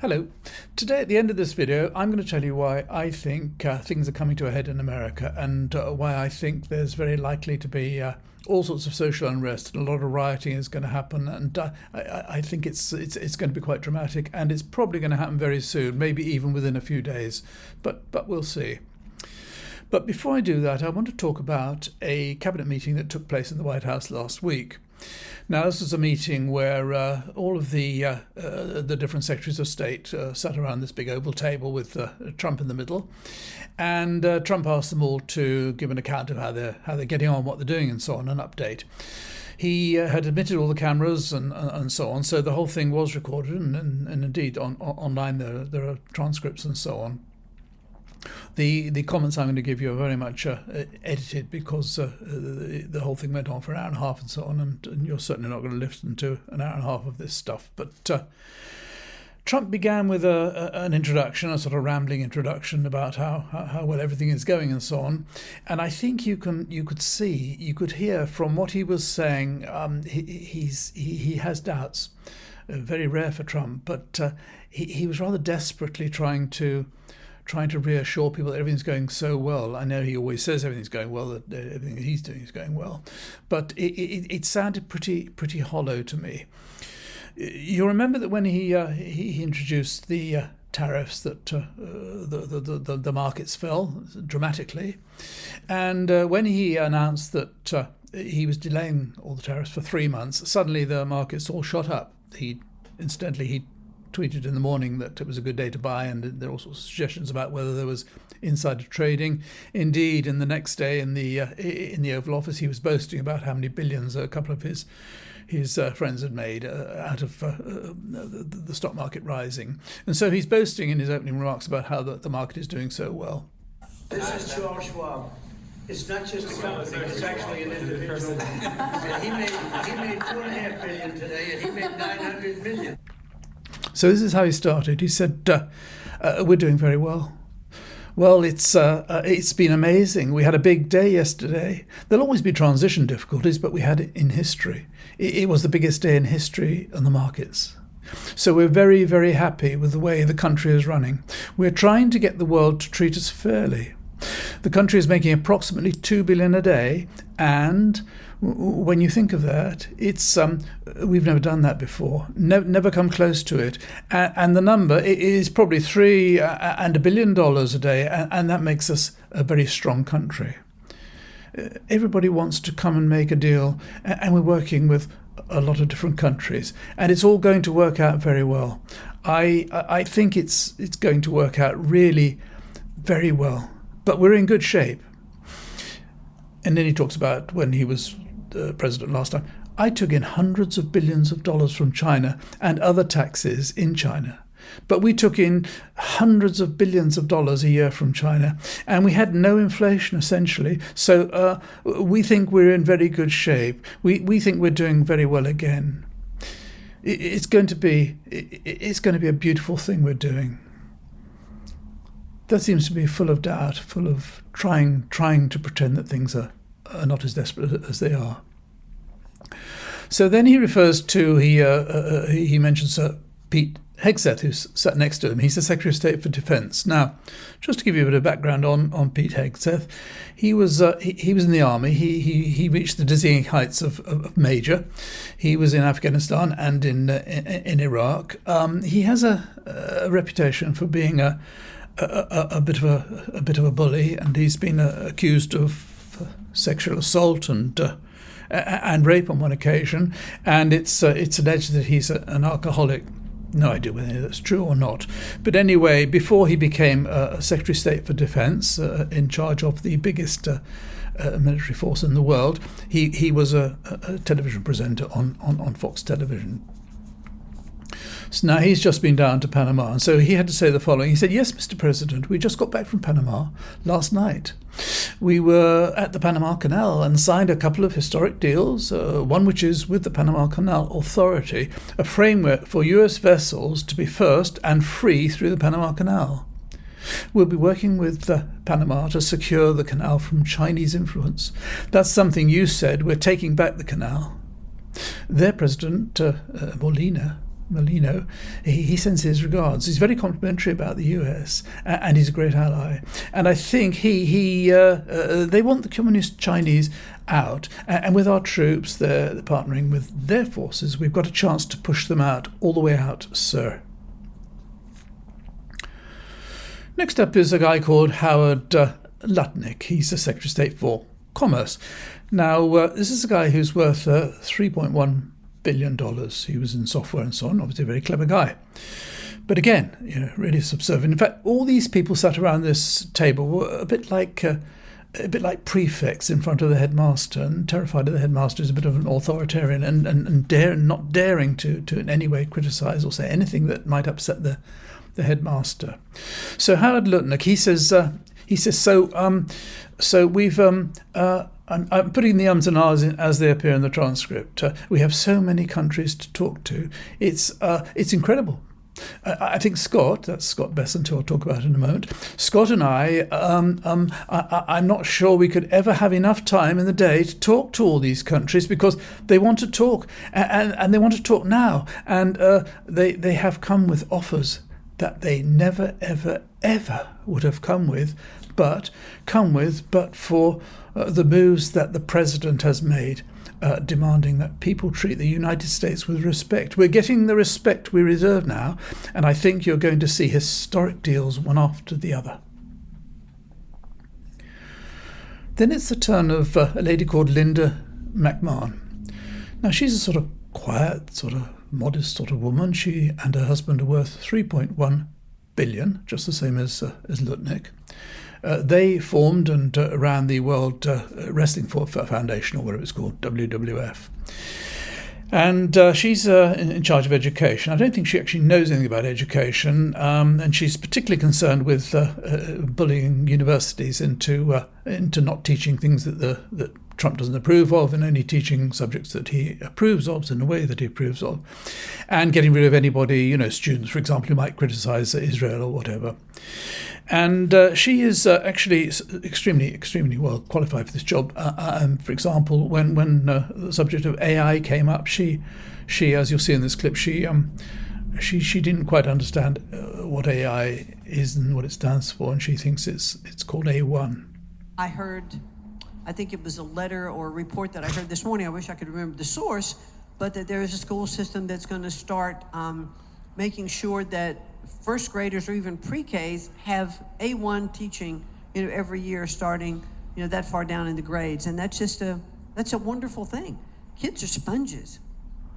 Hello. Today at the end of this video I'm going to tell you why I think things are coming to a head in America and why I think there's very likely to be all sorts of social unrest and a lot of rioting is going to happen, and I think it's going to be quite dramatic, and it's probably going to happen very soon, maybe even within a few days, but we'll see. But before I do that, I want to talk about a cabinet meeting that took place in the White House last week. Now, this was a meeting where all of the different secretaries of state sat around this big oval table with Trump in the middle, and Trump asked them all to give an account of how they're getting on, what they're doing, and so on, an update. He had admitted all the cameras and so on, so the whole thing was recorded, and indeed online there are transcripts and so on. The comments I'm going to give you are very much edited because the whole thing went on for an hour and a half and so on, and you're certainly not going to listen to an hour and a half of this stuff. But Trump began with an introduction, a sort of rambling introduction about how well everything is going and so on. And I think you could hear from what he was saying, he has doubts, very rare for Trump, but he was rather desperately trying to reassure people that everything's going so well. I know he always says everything's going well, that everything he's doing is going well, but it sounded pretty hollow to me. You remember that when he introduced the tariffs, that the markets fell dramatically, and when he announced that he was delaying all the tariffs for 3 months, suddenly the markets all shot up. He tweeted in the morning that it was a good day to buy, and there were all sorts of suggestions about whether there was insider trading. Indeed, in the next day in the Oval Office, he was boasting about how many billions a couple of his friends had made out of the stock market rising. And so he's boasting in his opening remarks about how the market is doing so well. This is Charles Schwab. It's not just a company, it's actually an individual. And he made $2.5 billion today, and he made $900 million. So this is how he started. He said, we're doing very well. Well, it's been amazing. We had a big day yesterday. There'll always be transition difficulties, but we had it in history. It was the biggest day in history on the markets. So we're very, very happy with the way the country is running. We're trying to get the world to treat us fairly. The country is making approximately $2 billion a day, and when you think of that, it's we've never done that before, never come close to it, and the number is probably $3 billion a day, and that makes us a very strong country. Everybody wants to come and make a deal, and we're working with a lot of different countries, and it's all going to work out very well. I think it's going to work out really very well, but we're in good shape. And then he talks about when he was president last time. I took in hundreds of billions of dollars from China and other taxes in China. But we took in hundreds of billions of dollars a year from China, and we had no inflation essentially. So we think we're in very good shape. We think we're doing very well again. It's going to be a beautiful thing we're doing. That seems to be full of doubt, full of trying to pretend that things are not as desperate as they are. So then he refers to, he mentions Pete Hegseth, who's sat next to him. He's the Secretary of State for Defense. Now, just to give you a bit of background on Pete Hegseth, he was in the army. He reached the dizzying heights of major. He was in Afghanistan and in Iraq. He has a reputation for being a bit of a bully, and he's been accused of sexual assault and rape on one occasion, and it's alleged that he's an alcoholic. No idea whether that's true or not, but anyway, before he became Secretary of State for Defense, in charge of the biggest military force in the world, he was a television presenter on Fox Television. So now he's just been down to Panama, and so he had to say the following. He said, "Yes, Mr. President, we just got back from Panama last night. We were at the Panama Canal and signed a couple of historic deals, one which is with the Panama Canal Authority, a framework for US vessels to be first and free through the Panama Canal. We'll be working with Panama to secure the canal from Chinese influence. That's something you said. We're taking back the canal." Their president, Molina, Molino, he sends his regards. He's very complimentary about the US, and he's a great ally. And I think they want the communist Chinese out, and with our troops, they're partnering with their forces. We've got a chance to push them out, all the way out, sir. Next up is a guy called Howard Lutnick. He's the Secretary of State for Commerce. Now, this is a guy who's worth $3.1 billion. He was in software and so on, obviously a very clever guy. But again, really subservient. In fact, all these people sat around this table were a bit like prefects in front of the headmaster, and terrified of the headmaster is a bit of an authoritarian, and not daring to in any way criticise or say anything that might upset the headmaster. So Howard Lutnick, he says, so we've I'm putting the ums and ahs in as they appear in the transcript. We have so many countries to talk to. It's incredible. I think Scott, that's Scott Besant, who I'll talk about in a moment, Scott and I'm not sure we could ever have enough time in the day to talk to all these countries, because they want to talk, and they want to talk now, and they have come with offers that they never, ever, ever would have come with, but for the moves that the president has made, demanding that people treat the United States with respect. We're getting the respect we deserve now, and I think you're going to see historic deals one after the other. Then it's the turn of a lady called Linda McMahon. Now, she's a sort of quiet, sort of modest sort of woman. She and her husband are worth $3.1 billion, just the same as Lutnick. They formed and ran the World Wrestling Foundation, or whatever it's called, WWF. And she's in charge of education. I don't think she actually knows anything about education, and she's particularly concerned with bullying universities into not teaching things that Trump doesn't approve of, and only teaching subjects that he approves of in a way that he approves of, and getting rid of anybody, students, for example, who might criticize Israel or whatever. And she is actually extremely, extremely well qualified for this job. For example, when the subject of AI came up, she, as you'll see in this clip, she didn't quite understand what AI is and what it stands for, and she thinks it's called A1. I think it was a letter or a report that I heard this morning. I wish I could remember the source, but that there is a school system that's going to start making sure that first graders or even pre-Ks have A1 teaching, every year starting, that far down in the grades. And that's a wonderful thing. Kids are sponges.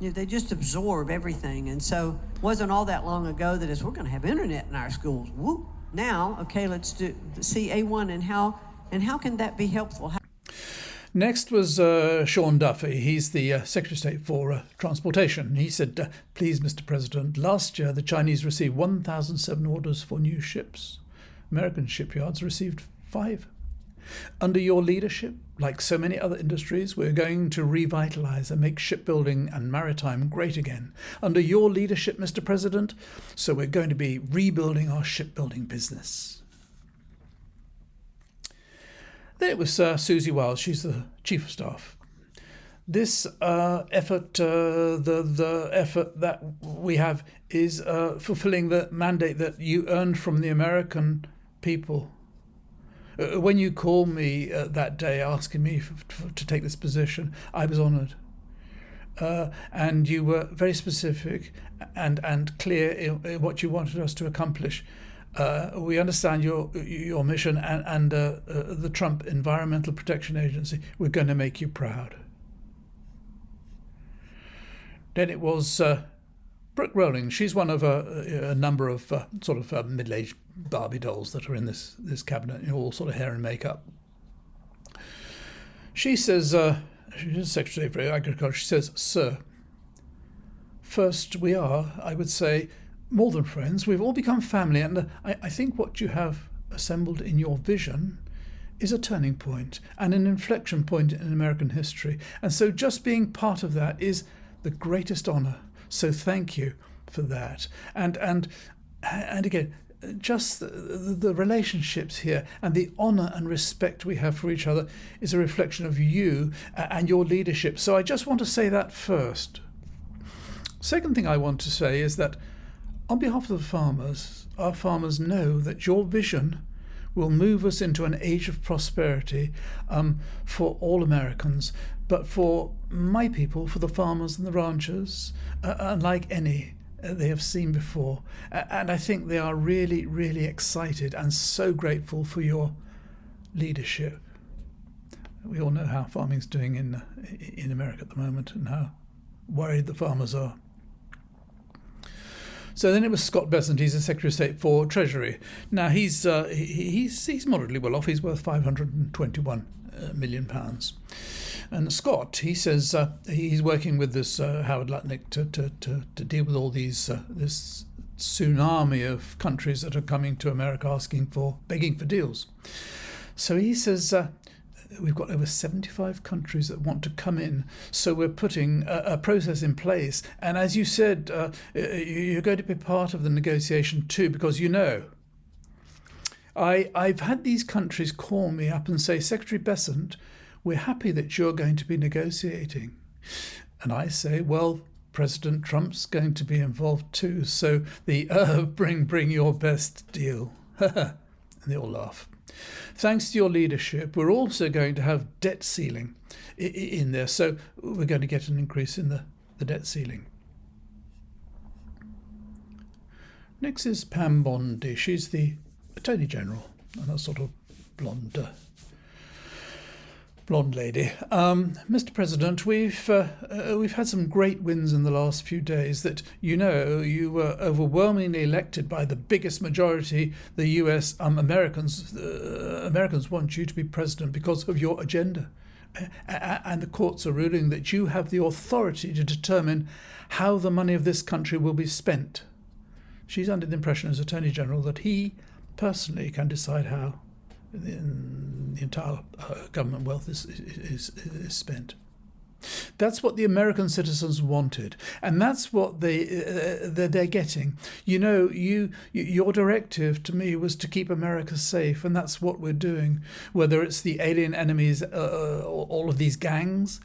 They just absorb everything. And so it wasn't all that long ago that we're going to have internet in our schools. Whoop. Now, okay, let's see A1 and how can that be helpful? Next was Sean Duffy. He's the Secretary of State for Transportation. He said, please, Mr. President, last year the Chinese received 1,007 orders for new ships. American shipyards received 5. Under your leadership, like so many other industries, we're going to revitalize and make shipbuilding and maritime great again. Under your leadership, Mr. President, so we're going to be rebuilding our shipbuilding business. Then it was Susie Wiles. She's the Chief of Staff. This effort, the effort that we have is fulfilling the mandate that you earned from the American people. When you called me that day asking me to take this position, I was honoured. And you were very specific and clear in what you wanted us to accomplish. We understand your mission and the Trump Environmental Protection Agency. We're going to make you proud. Then it was Brooke Rowling. She's one of a number of middle-aged Barbie dolls that are in this cabinet, all sort of hair and makeup. She says, she's Secretary for Agriculture. She says, "Sir, first we are, I would say, more than friends. We've all become family, and I think what you have assembled in your vision is a turning point and an inflection point in American history. And so just being part of that is the greatest honour. So thank you for that." And again, just the relationships here and the honour and respect we have for each other is a reflection of you and your leadership. So I just want to say that first. Second thing I want to say is that on behalf of the farmers, our farmers know that your vision will move us into an age of prosperity for all Americans. But for my people, for the farmers and the ranchers, unlike any they have seen before. And I think they are really, really excited and so grateful for your leadership. We all know how farming's doing in America at the moment and how worried the farmers are. So then it was Scott Bessent. He's the Secretary of State for Treasury. Now he's moderately well off. He's worth £521 million. And Scott, he says he's working with this Howard Lutnick to deal with all these this tsunami of countries that are coming to America begging for deals. So he says we've got over 75 countries that want to come in, so we're putting a process in place. And as you said, you're going to be part of the negotiation too, because I've had these countries call me up and say, Secretary Bessent, we're happy that you're going to be negotiating. And I say, well, President Trump's going to be involved too, so the bring your best deal. And they all laugh. Thanks to your leadership, we're also going to have debt ceiling in there. So we're going to get an increase in the debt ceiling. Next is Pam Bondi. She's the Attorney General, and a sort of blonde lady. Mr. President, we've had some great wins in the last few days. That you were overwhelmingly elected by the biggest majority. The U.S. Americans want you to be president because of your agenda, and the courts are ruling that you have the authority to determine how the money of this country will be spent. She's under the impression as Attorney General that he personally can decide how the entire government wealth is spent. That's what the American citizens wanted, and that's what they're getting. Your directive to me was to keep America safe, and that's what we're doing. Whether it's the alien enemies, all of these gangs,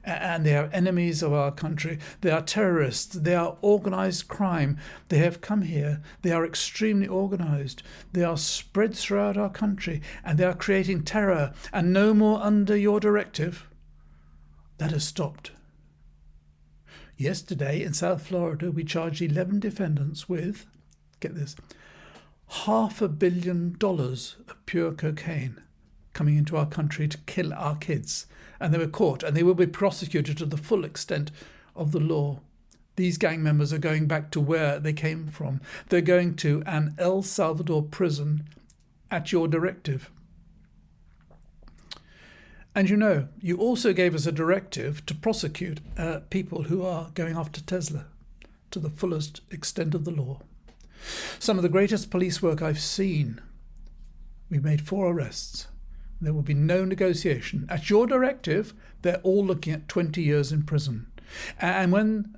and they are enemies of our country. They are terrorists. They are organized crime. They have come here. They are extremely organized. They are spread throughout our country, and they are creating terror, and no more under your directive. That has stopped. Yesterday in South Florida, we charged 11 defendants with, get this, $500 million of pure cocaine coming into our country to kill our kids. And they were caught, and they will be prosecuted to the full extent of the law. These gang members are going back to where they came from. They're going to an El Salvador prison at your directive. And you also gave us a directive to prosecute people who are going after Tesla to the fullest extent of the law. Some of the greatest police work I've seen. We made 4 arrests. There will be no negotiation. At your directive, they're all looking at 20 years in prison. And when,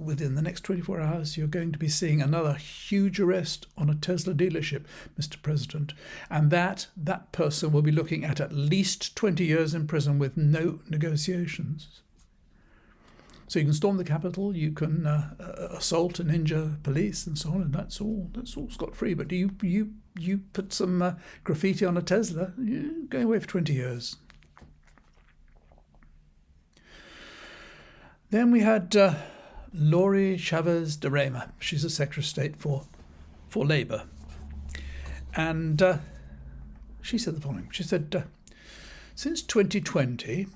within the next 24 hours, you're going to be seeing another huge arrest on a Tesla dealership, Mr. President, and that person will be looking at least 20 years in prison with no negotiations. So you can storm the Capitol, you can assault and injure police and so on, and that's all scot-free. But you put some graffiti on a Tesla, you're going away for 20 years. Then we had Lori Chavez de Rema. She's the Secretary of State for Labour. And she said the following. She said, since 2020,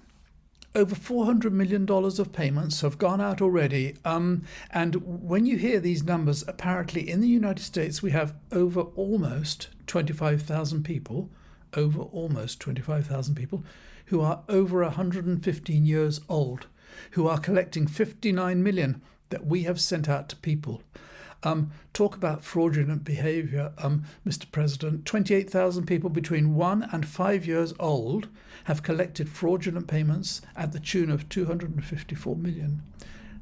over $400 million of payments have gone out already. And when you hear these numbers, apparently in the United States, we have over almost 25,000 people who are over 115 years old, who are collecting $59 million that we have sent out to people. Talk about fraudulent behaviour, Mr. President. 28,000 people between 1 and 5 years old have collected fraudulent payments at the tune of $254 million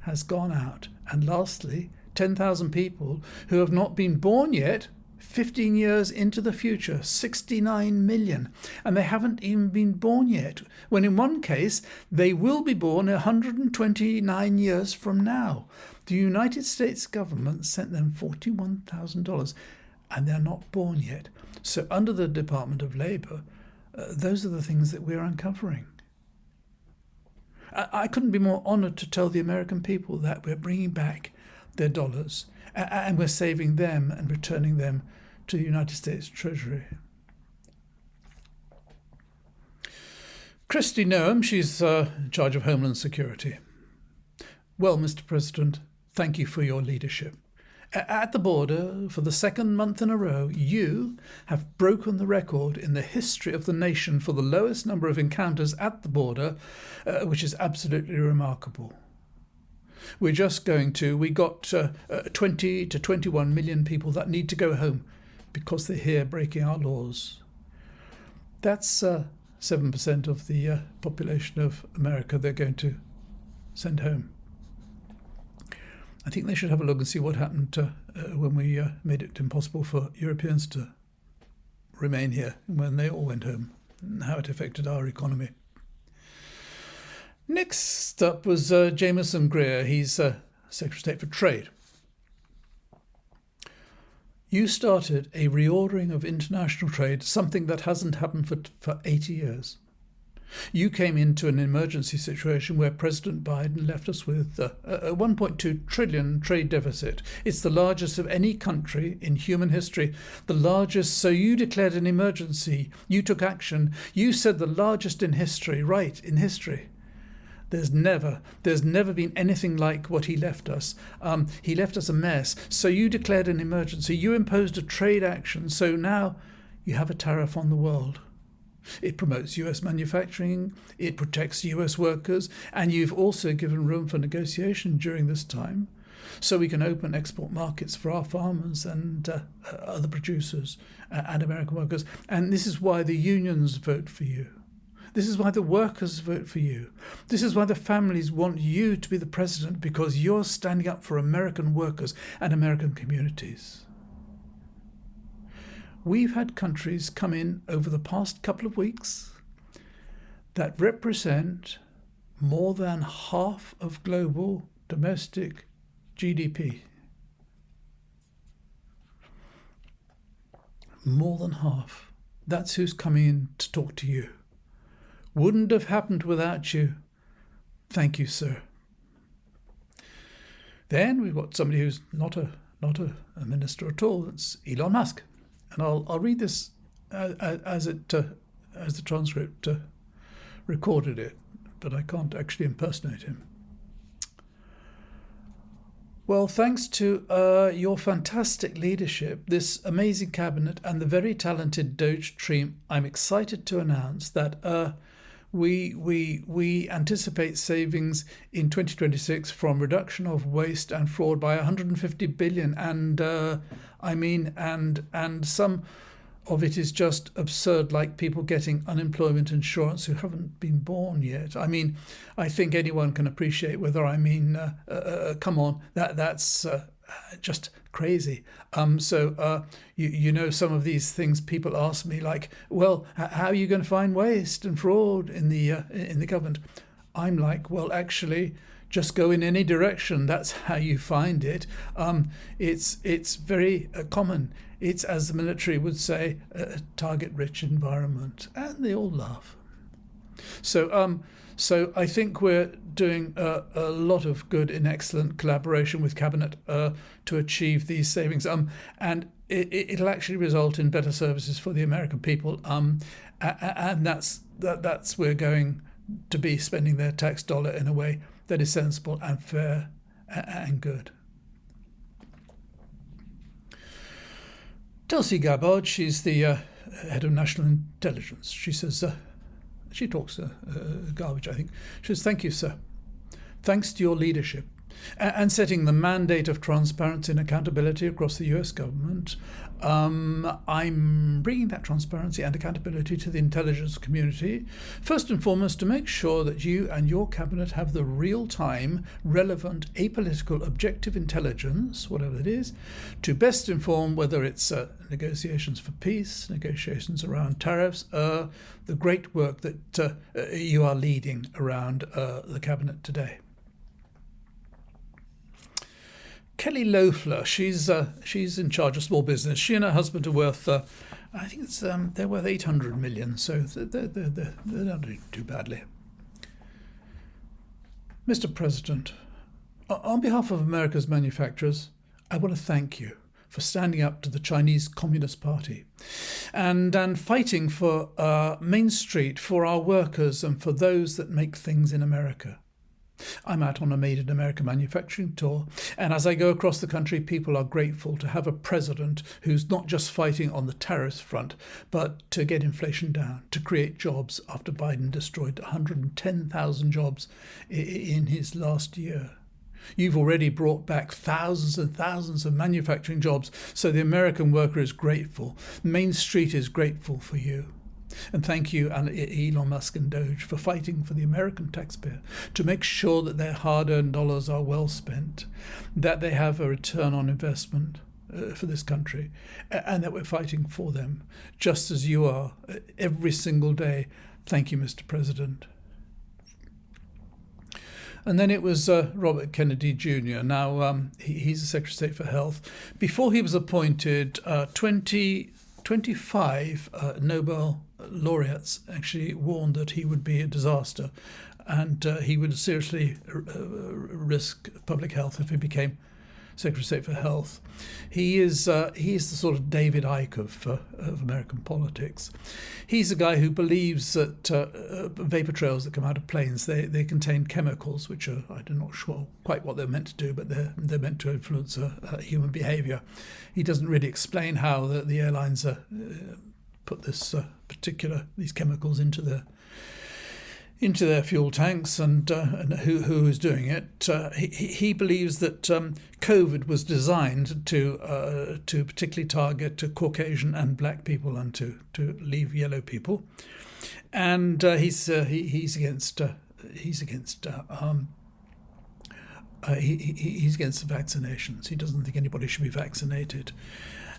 has gone out. And lastly, 10,000 people who have not been born yet, 15 years into the future, 69 million, and they haven't even been born yet, when in one case they will be born 129 years from now. The United States government sent them $41,000 and they're not born yet. So under the Department of Labour, those are the things that we're uncovering. I couldn't be more honoured to tell the American people that we're bringing back their dollars and we're saving them and returning them to the United States Treasury. Kristi Noem, she's in charge of Homeland Security. Well, Mr. President, thank you for your leadership. At the border, for the second month in a row, you have broken the record in the history of the nation for the lowest number of encounters at the border, which is absolutely remarkable. We got 20 to 21 million people that need to go home because they're here breaking our laws. That's 7% of the population of America they're going to send home. I think they should have a look and see what happened when we made it impossible for Europeans to remain here, when they all went home, and how it affected our economy. Next up was Jameson Greer. He's Secretary of State for Trade. You started a reordering of international trade, something that hasn't happened for 80 years. You came into an emergency situation where President Biden left us with a 1.2 trillion trade deficit. It's the largest of any country in human history, the largest. So you declared an emergency. You took action. You said the largest in history, right, in history. There's never been anything like what he left us. He left us a mess. So you declared an emergency. You imposed a trade action. So now you have a tariff on the world. It promotes US manufacturing, it protects US workers, and you've also given room for negotiation during this time so we can open export markets for our farmers and other producers and American workers. And this is why the unions vote for you. This is why the workers vote for you. This is why the families want you to be the president, because you're standing up for American workers and American communities. We've had countries come in over the past couple of weeks that represent more than half of global domestic GDP. More than half. That's who's coming in to talk to you. Wouldn't have happened without you. Thank you, sir. Then we've got somebody who's not a minister at all. It's Elon Musk. And I'll read this as the transcript recorded it, but I can't actually impersonate him. Well, thanks to your fantastic leadership, this amazing cabinet, and the very talented DOGE team, I'm excited to announce that we anticipate savings in 2026 from reduction of waste and fraud by 150 billion, and some of it is just absurd, like people getting unemployment insurance who haven't been born yet. I mean, I think anyone can appreciate whether come on, that's just crazy. You know, some of these things people ask me, like, well, how are you going to find waste and fraud in the government? I'm like, well, actually, just go in any direction. That's how you find it. It's very common. It's, as the military would say, a target-rich environment, and they all laugh. So I think we're doing a lot of good in excellent collaboration with Cabinet to achieve these savings. And it'll actually result in better services for the American people. And that's we're going to be spending their tax dollar in a way that is sensible and fair and good. Tulsi Gabbard, she's the head of national intelligence. She says, she talks garbage, I think. She says, thank you, sir. Thanks to your leadership, and setting the mandate of transparency and accountability across the US government. I'm bringing that transparency and accountability to the intelligence community, first and foremost to make sure that you and your cabinet have the real-time, relevant, apolitical, objective intelligence, whatever it is, to best inform whether it's negotiations for peace, negotiations around tariffs, the great work that you are leading around the cabinet today. Kelly Loeffler, she's in charge of small business. She and her husband are worth, I think it's they're worth 800 million, so they're not doing too badly. Mr. President, on behalf of America's manufacturers, I want to thank you for standing up to the Chinese Communist Party and fighting for Main Street, for our workers and for those that make things in America. I'm out on a Made in America manufacturing tour, and as I go across the country, people are grateful to have a president who's not just fighting on the tariffs front, but to get inflation down, to create jobs after Biden destroyed 110,000 jobs in his last year. You've already brought back thousands and thousands of manufacturing jobs, so the American worker is grateful. Main Street is grateful for you. And thank you, Elon Musk and DOGE, for fighting for the American taxpayer to make sure that their hard-earned dollars are well spent, that they have a return on investment for this country, and that we're fighting for them, just as you are every single day. Thank you, Mr. President. And then it was Robert Kennedy Jr. Now, he's the Secretary of State for Health. Before he was appointed, 25 Nobel laureates actually warned that he would be a disaster and he would seriously risk public health if he became Secretary of State for Health. He is the sort of David Icke of American politics. He's a guy who believes that vapor trails that come out of planes, they contain chemicals which are, I'm not sure quite what they're meant to do, but they're meant to influence human behaviour. He doesn't really explain how the airlines put these chemicals into their fuel tanks and who is doing it. He believes that COVID was designed to particularly target Caucasian and black people and to leave yellow people, and he's against vaccinations. He doesn't think anybody should be vaccinated.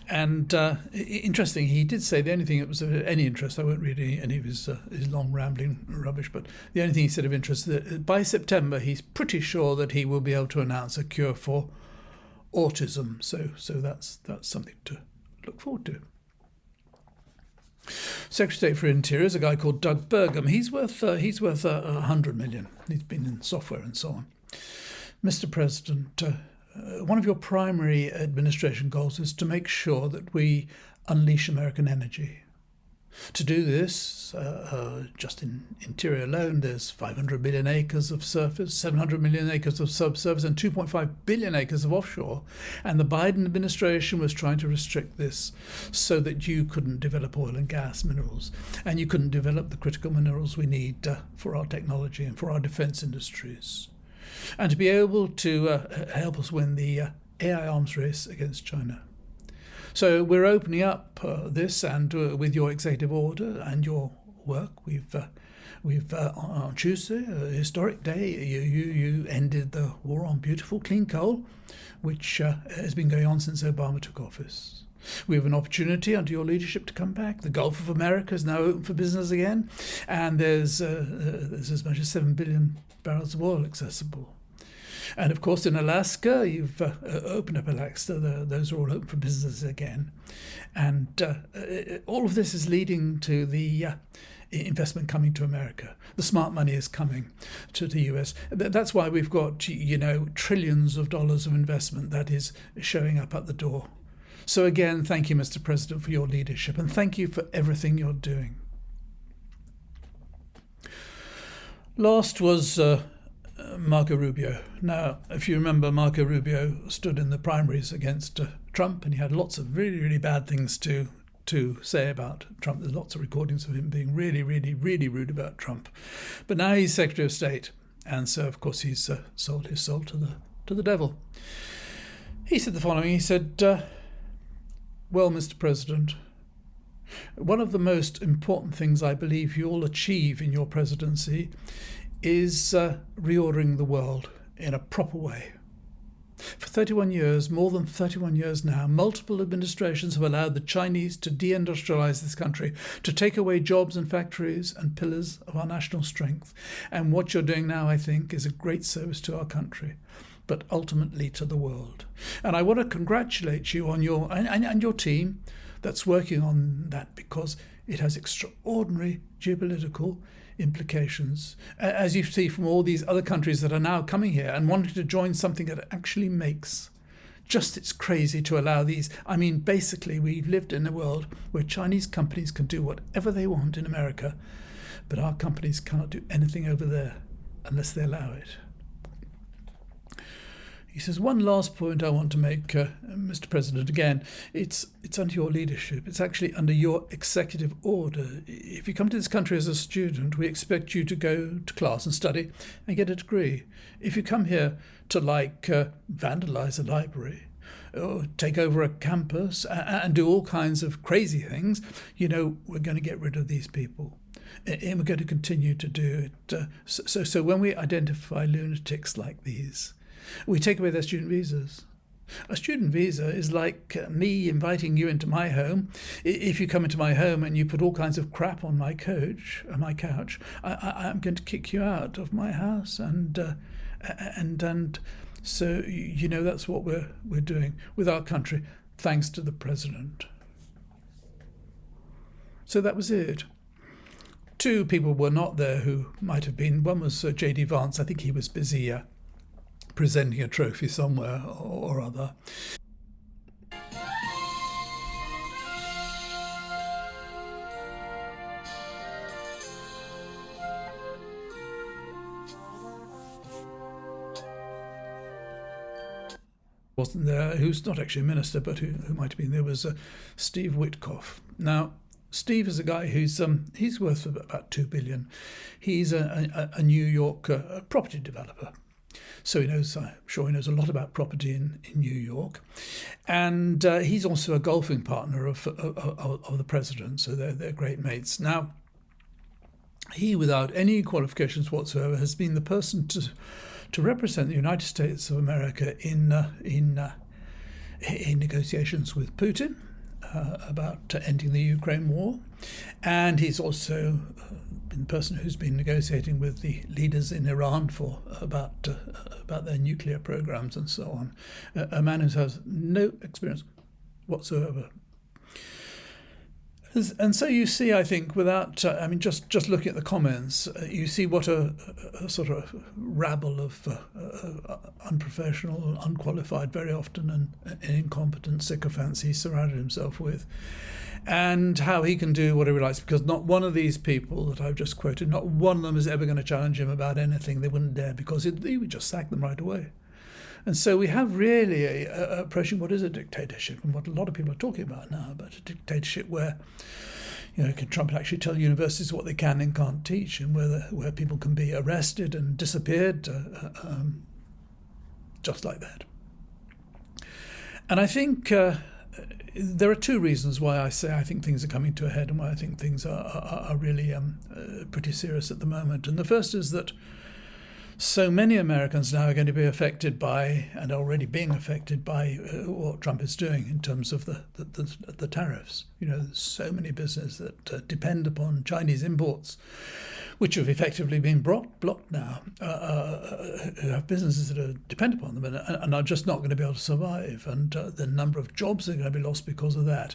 And interesting, he did say the only thing that was of any interest, I won't read any of his long rambling rubbish, but the only thing he said of interest is that by September he's pretty sure that he will be able to announce a cure for autism. So that's something to look forward to. Secretary of State for Interior is a guy called Doug Burgum. He's worth 100 million. He's been in software and so on. Mr. President, one of your primary administration goals is to make sure that we unleash American energy. To do this, just in interior alone, there's 500 million acres of surface, 700 million acres of subsurface, and 2.5 billion acres of offshore. And the Biden administration was trying to restrict this so that you couldn't develop oil and gas minerals, and you couldn't develop the critical minerals we need for our technology and for our defense industries, and to be able to help us win the AI arms race against China. So we're opening up this, and with your executive order and your work, we've on Tuesday, a historic day, you ended the war on beautiful clean coal, which has been going on since Obama took office. We have an opportunity under your leadership to come back. The Gulf of America is now open for business again, and there's as much as 7 billion barrels of oil accessible. And of course, in Alaska, you've opened up Alaska. Those are all open for business again. And all of this is leading to the investment coming to America. The smart money is coming to the US. That's why we've got, trillions of dollars of investment that is showing up at the door. So again, thank you, Mr. President, for your leadership, and thank you for everything you're doing. Last was Marco Rubio. Now, if you remember, Marco Rubio stood in the primaries against Trump, and he had lots of really, really bad things to say about Trump. There's lots of recordings of him being really, really, really rude about Trump. But now he's Secretary of State, and so, of course, he's sold his soul to to the devil. He said the following. He said, well, Mr. President, one of the most important things I believe you'll achieve in your presidency is reordering the world in a proper way. For 31 years, more than 31 years now, multiple administrations have allowed the Chinese to deindustrialize this country, to take away jobs and factories and pillars of our national strength. And what you're doing now, I think, is a great service to our country, but ultimately to the world. And I want to congratulate you on your and your team that's working on that, because it has extraordinary geopolitical implications, as you see from all these other countries that are now coming here and wanting to join something that actually makes just, it's crazy to allow these. I mean, basically, we've lived in a world where Chinese companies can do whatever they want in America, but our companies cannot do anything over there unless they allow it. He says, one last point I want to make, Mr. President, again, it's under your leadership. It's actually under your executive order. If you come to this country as a student, we expect you to go to class and study and get a degree. If you come here to vandalize a library or take over a campus and do all kinds of crazy things, we're going to get rid of these people. And we're going to continue to do it. So when we identify lunatics like these, we take away their student visas. A student visa is like me inviting you into my home. If you come into my home and you put all kinds of crap on my couch, I'm going to kick you out of my house. And so that's what we're doing with our country, thanks to the president. So that was it. Two people were not there who might have been. One was J.D. Vance. I think he was busy presenting a trophy somewhere or other. Wasn't there, who's not actually a minister, but who might have been there, was Steve Witkoff. Now, Steve is a guy who's he's worth about $2 billion. He's a New York property developer. So I'm sure he knows a lot about property in New York. And he's also a golfing partner of the president, so they're great mates. Now, he, without any qualifications whatsoever, has been the person to represent the United States of America in negotiations with Putin about ending the Ukraine war. And he's also been the person who's been negotiating with the leaders in Iran about their nuclear programs and so on. A man who has no experience whatsoever. And so you see, I think, without, just looking at the comments, you see what a sort of rabble of unprofessional, unqualified, very often, and incompetent sycophants he surrounded himself with. And how he can do whatever he likes, because not one of these people that I've just quoted, not one of them is ever going to challenge him about anything. They wouldn't dare, because he would just sack them right away. And so we have really approaching what is a dictatorship, and what a lot of people are talking about now, about a dictatorship where, can Trump actually tell universities what they can and can't teach, and where people can be arrested and disappeared just like that. And I think there are two reasons why I say I think things are coming to a head, and why I think things are really pretty serious at the moment. And the first is that so many Americans now are going to be affected by, and are already being affected by, what Trump is doing in terms of the tariffs. There's so many businesses that depend upon Chinese imports, which have effectively been blocked now, who have businesses that are dependent upon them and are just not going to be able to survive. And the number of jobs that are going to be lost because of that.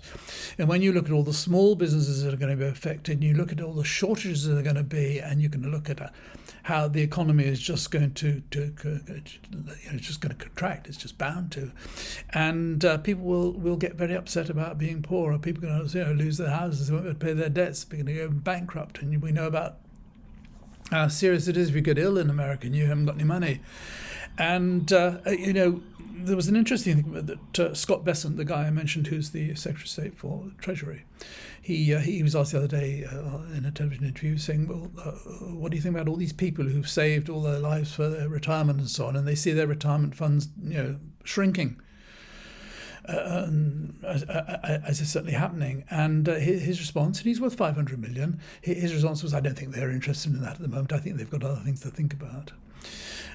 And when you look at all the small businesses that are going to be affected, and you look at all the shortages that are going to be, and you can look at how the economy is just going to it's just going to contract. It's just bound to, and people will get very upset about being poor. Or people are going to lose their houses. They won't be able to pay their debts. They're going to go bankrupt. And we know about how serious it is if you get ill in America and you haven't got any money. And there was an interesting thing that Scott Bessent, the guy I mentioned, who's the Secretary of State for Treasury, he was asked the other day in a television interview saying, well, what do you think about all these people who've saved all their lives for their retirement and so on, and they see their retirement funds, shrinking, as is certainly happening. And his response, and he's worth 500 million, his response was, I don't think they're interested in that at the moment. I think they've got other things to think about.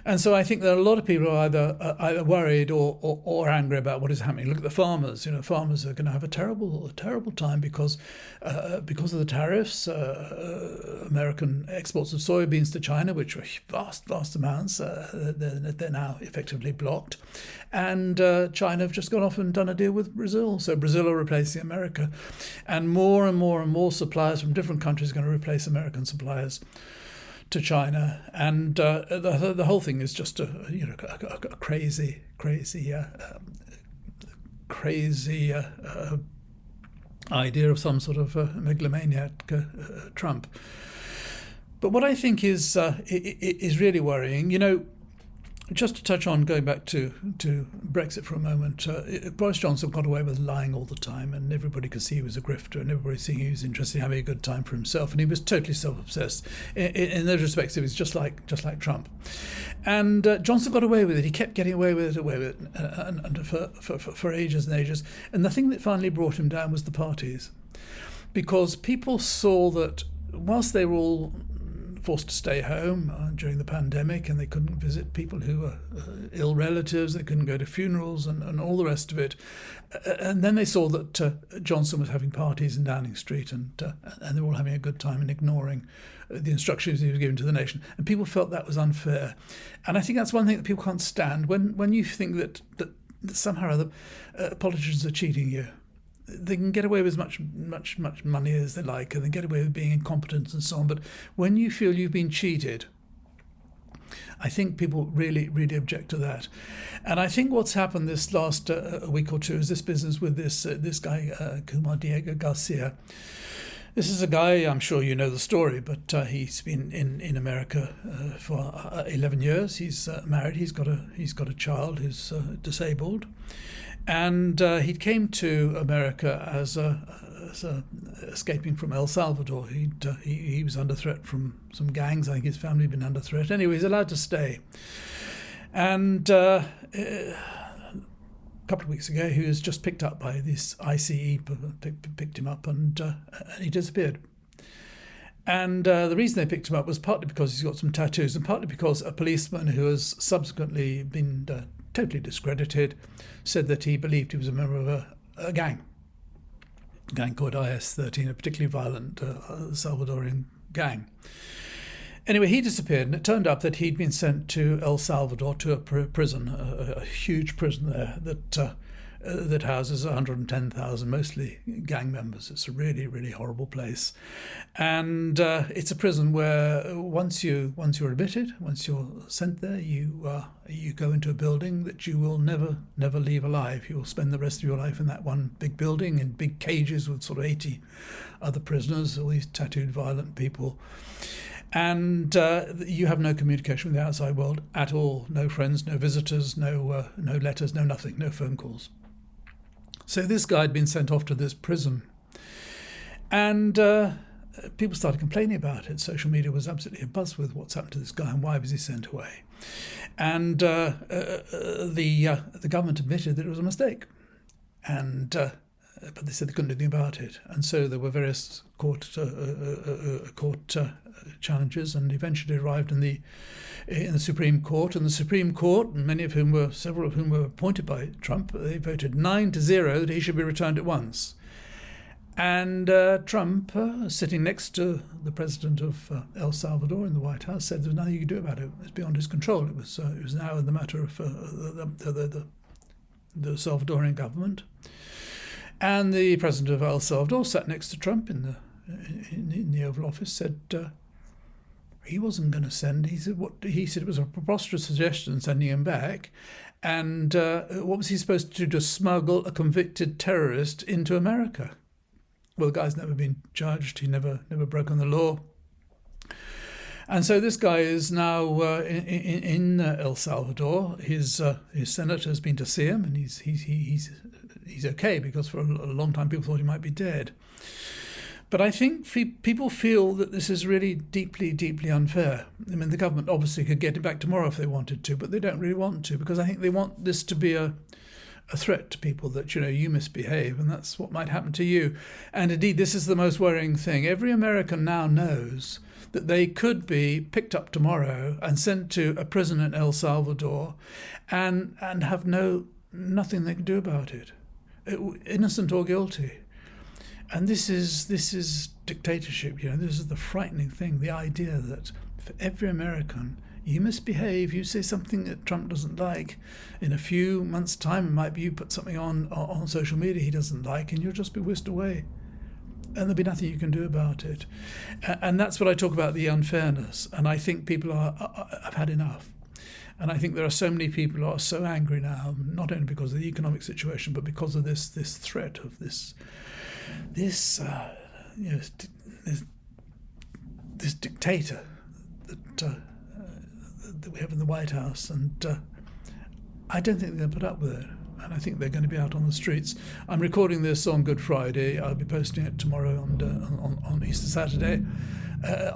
And so I think there are a lot of people who are either worried or angry about what is happening. Look at the farmers. Farmers are going to have a terrible time because of the tariffs. American exports of soybeans to China, which were vast amounts, they're now effectively blocked. And China have just gone off and done a deal with Brazil. So Brazil are replacing America, and more suppliers from different countries are going to replace American suppliers to China, and the whole thing is just a crazy idea of some sort of megalomaniac Trump. But what I think is really worrying, just to touch on going back to Brexit for a moment, Boris Johnson got away with lying all the time, and everybody could see he was a grifter, and everybody seeing he was interested in having a good time for himself, and he was totally self-obsessed. In those respects, he was just like Trump. And Johnson got away with it. He kept getting away with it, and for ages and ages. And the thing that finally brought him down was the parties, because people saw that whilst they were all forced to stay home during the pandemic, and they couldn't visit people who were ill relatives, they couldn't go to funerals and all the rest of it. And then they saw that Johnson was having parties in Downing Street, and they were all having a good time and ignoring the instructions he was giving to the nation. And people felt that was unfair. And I think that's one thing that people can't stand. When you think that somehow or other politicians are cheating you, they can get away with as much money as they like, and they get away with being incompetent and so on. But when you feel you've been cheated, I think people really, really object to that. And I think what's happened this last week or two is this business with this guy, Kumar Diego Garcia. This is a guy, I'm sure you know the story, but he's been in America for 11 years. He's married. He's got a child who's disabled. And he came to America as escaping from El Salvador. He was under threat from some gangs. I think his family had been under threat. Anyway, he's allowed to stay. And a couple of weeks ago, he was just picked up by this ICE, picked him up, and he disappeared. And the reason they picked him up was partly because he's got some tattoos, and partly because a policeman who has subsequently been totally discredited said that he believed he was a member of a gang called IS-13, a particularly violent Salvadorian gang. Anyway, he disappeared, and it turned up that he'd been sent to El Salvador, to a prison, a huge prison there that houses 110,000, mostly gang members. It's a really, really horrible place. And it's a prison where once you're admitted, once you're sent there, you go into a building that you will never leave alive. You will spend the rest of your life in that one big building, in big cages with sort of 80 other prisoners, all these tattooed, violent people. And you have no communication with the outside world at all. No friends, no visitors, no letters, no nothing, no phone calls. So this guy had been sent off to this prison, and people started complaining about it. Social media was absolutely abuzz with what's happened to this guy and why was he sent away. And the government admitted that it was a mistake, and but they said they couldn't do anything about it. And so there were various court challenges, and eventually arrived in the Supreme Court. And the Supreme Court, and several of whom were appointed by Trump, they voted 9-0 that he should be returned at once. And Trump, sitting next to the president of El Salvador in the White House, said there was nothing you could do about it. It was beyond his control. It was now in the matter of the Salvadorian government. And the president of El Salvador sat next to Trump in the Oval Office, said he wasn't going to send. He said it was a preposterous suggestion sending him back, and what was he supposed to do? To smuggle a convicted terrorist into America? Well, the guy's never been judged. He never broken the law. And so this guy is now in El Salvador. His senator has been to see him, and he's okay, because for a long time people thought he might be dead. But I think people feel that this is really deeply, deeply unfair. I mean, the government obviously could get him back tomorrow if they wanted to, but they don't really want to, because I think they want this to be a threat to people that, you misbehave, and that's what might happen to you. And indeed, this is the most worrying thing. Every American now knows that they could be picked up tomorrow and sent to a prison in El Salvador and have nothing they can do about it, innocent or guilty. And this is dictatorship. This is the frightening thing, the idea that for every American, you misbehave, you say something that Trump doesn't like. In a few months' time, it might be you put something on social media he doesn't like, and you'll just be whisked away. And there'll be nothing you can do about it. And that's what I talk about, the unfairness. And I think people have had enough. And I think there are so many people who are so angry now, not only because of the economic situation, but because of this threat of this dictator that we have in the White House. And I don't think they're going to put up with it. And I think they're going to be out on the streets. I'm recording this on Good Friday. I'll be posting it tomorrow on Easter Saturday.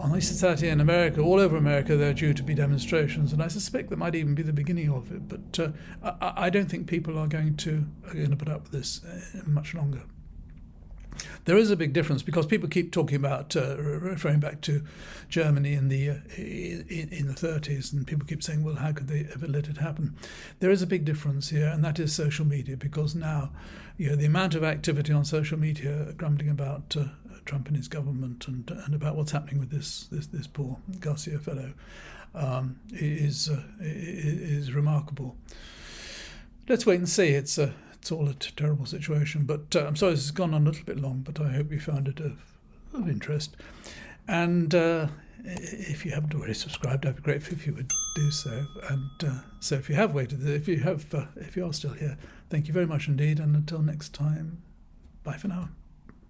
On Easter Saturday in America, all over America, there are due to be demonstrations, and I suspect that might even be the beginning of it. But I don't think people are going to put up with this much longer. There is a big difference, because people keep talking about referring back to Germany in the 30s, and people keep saying, well, how could they ever let it happen? There is a big difference here, and that is social media, because now the amount of activity on social media grumbling about Trump and his government and about what's happening with this poor Garcia fellow is remarkable. Let's wait and see. It's all a terrible situation, but I'm sorry this has gone on a little bit long, but I hope you found it of interest. And if you haven't already subscribed, I'd be grateful if you would do so. And so if you have waited, if you are still here, thank you very much indeed. And until next time, bye for now.